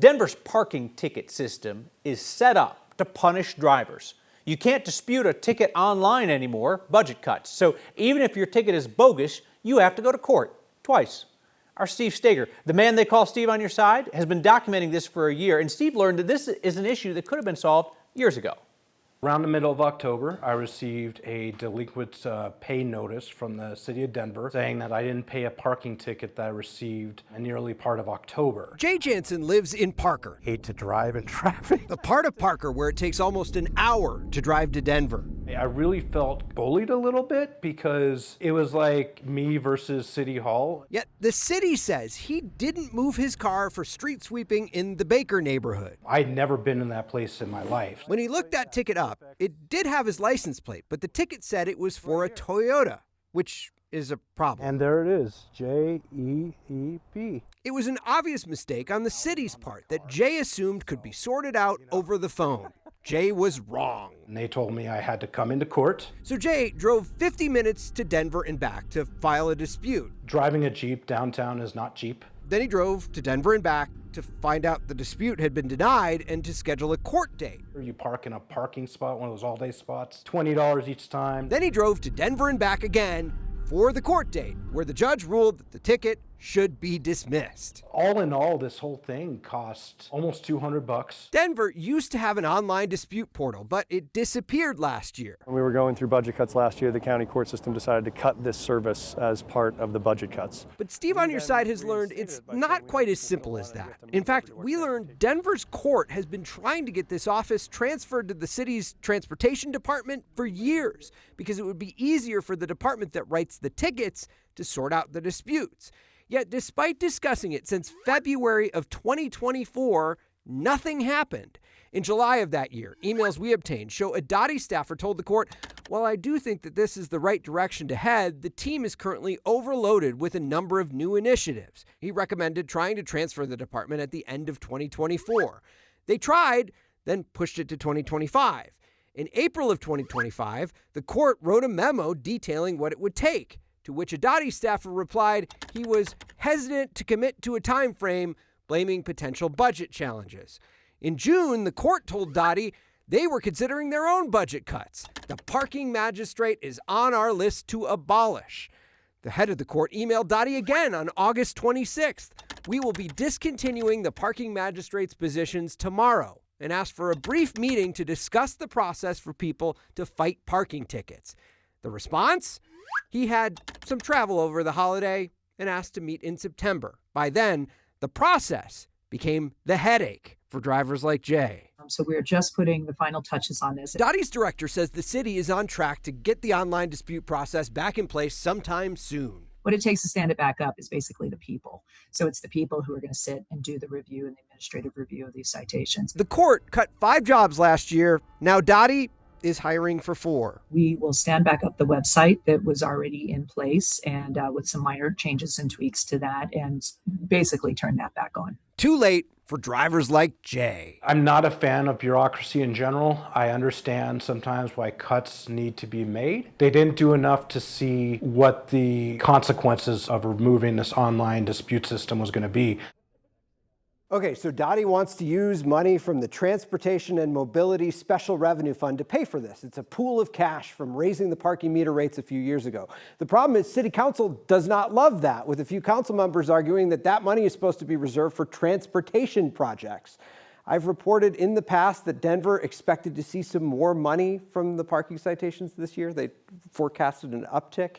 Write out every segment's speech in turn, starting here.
Denver's parking ticket system is set up to punish drivers. You can't dispute a ticket online anymore, budget cuts. So even if your ticket is bogus, you have to go to court twice. Our Steve Steger, the man they call Steve on your side, has been documenting this for a year, and Steve learned that this is an issue that could have been solved years ago. Around the middle of October, I received a delinquent pay notice from the city of Denver saying that I didn't pay a parking ticket that I received in the early part of October. Jay Jansen lives in Parker. Hate to drive in traffic. The part of Parker where it takes almost an hour to drive to Denver. I really felt bullied a little bit because it was like me versus City Hall. Yet the city says he didn't move his car for street sweeping in the Baker neighborhood. I'd never been in that place in my life. When he looked that ticket up, it did have his license plate, but the ticket said it was for a Toyota, which is a problem. And there it is, J-E-E-B. It was an obvious mistake on the city's part that Jay assumed could be sorted out over the phone. Jay was wrong. And they told me I had to come into court. So Jay drove 50 minutes to Denver and back to file a dispute. Driving a Jeep downtown is not cheap. Then he drove to Denver and back to find out the dispute had been denied and to schedule a court date. You park in a parking spot, one of those all-day spots, $20 each time. Then he drove to Denver and back again for the court date, where the judge ruled that the ticket should be dismissed. All in all, this whole thing cost almost $200. Denver used to have an online dispute portal, but it disappeared last year. When we were going through budget cuts last year, the county court system decided to cut this service as part of the budget cuts. But Steve on your side has learned it's not quite as simple as that. In fact, we learned Denver's court has been trying to get this office transferred to the city's transportation department for years because it would be easier for the department that writes the tickets to sort out the disputes. Yet despite discussing it since February of 2024, nothing happened. In July of that year, emails we obtained show a Dottie staffer told the court, "While I do think that this is the right direction to head, the team is currently overloaded with a number of new initiatives." He recommended trying to transfer the department at the end of 2024. They tried, then pushed it to 2025. In April of 2025, the court wrote a memo detailing what it would take, to which a Dottie staffer replied he was hesitant to commit to a time frame, blaming potential budget challenges. In June, the court told Dottie they were considering their own budget cuts. The parking magistrate is on our list to abolish. The head of the court emailed Dottie again on August 26th. "We will be discontinuing the parking magistrate's positions tomorrow," and asked for a brief meeting to discuss the process for people to fight parking tickets. The response? He had some travel over the holiday and asked to meet in September. By then, the process became the headache for drivers like Jay. So we're just putting the final touches on this. Dottie's director says the city is on track to get the online dispute process back in place sometime soon. What it takes to stand it back up is basically the people. So it's the people who are going to sit and do the review and the administrative review of these citations. The court cut 5 jobs last year. Now Dottie is hiring for 4. We will stand back up the website that was already in place and with some minor changes and tweaks to that and basically turn that back on. Too late for drivers like Jay. I'm not a fan of bureaucracy in general. I understand sometimes why cuts need to be made. They didn't do enough to see what the consequences of removing this online dispute system was going to be. Okay, so Dottie wants to use money from the Transportation and Mobility Special Revenue Fund to pay for this. It's a pool of cash from raising the parking meter rates a few years ago. The problem is City Council does not love that, with a few council members arguing that that money is supposed to be reserved for transportation projects. I've reported in the past that Denver expected to see some more money from the parking citations this year. They forecasted an uptick.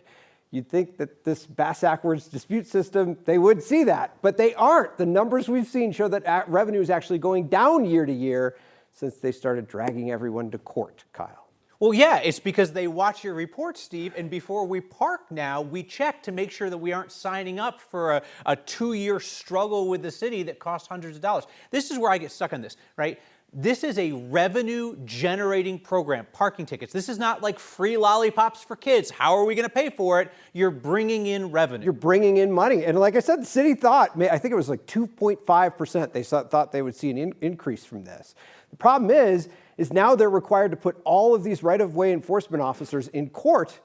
You'd think that this bass-backwards dispute system, they would see that, but they aren't. The numbers we've seen show that revenue is actually going down year to year since they started dragging everyone to court, Kyle. Well, yeah, it's because they watch your reports, Steve, and before we park now, we check to make sure that we aren't signing up for a 2-year struggle with the city that costs hundreds of dollars. This is where I get stuck on this, right? This is a revenue-generating program, parking tickets. This is not like free lollipops for kids. How are we going to pay for it? You're bringing in revenue. You're bringing in money. And like I said, the city thought, I think it was like 2.5%, they thought they would see an increase from this. The problem is now they're required to put all of these right-of-way enforcement officers in court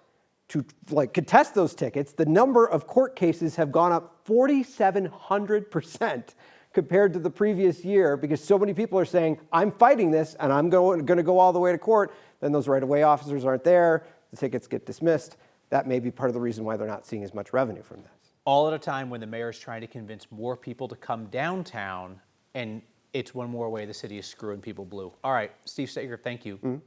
to contest those tickets. The number of court cases have gone up 4,700%. compared to the previous year because so many people are saying, I'm fighting this and I'm going to go all the way to court. Then those right-of-way officers aren't there. The tickets get dismissed. That may be part of the reason why they're not seeing as much revenue from this. All at a time when the mayor is trying to convince more people to come downtown, and it's one more way the city is screwing people blue. All right, Steve Sager, thank you.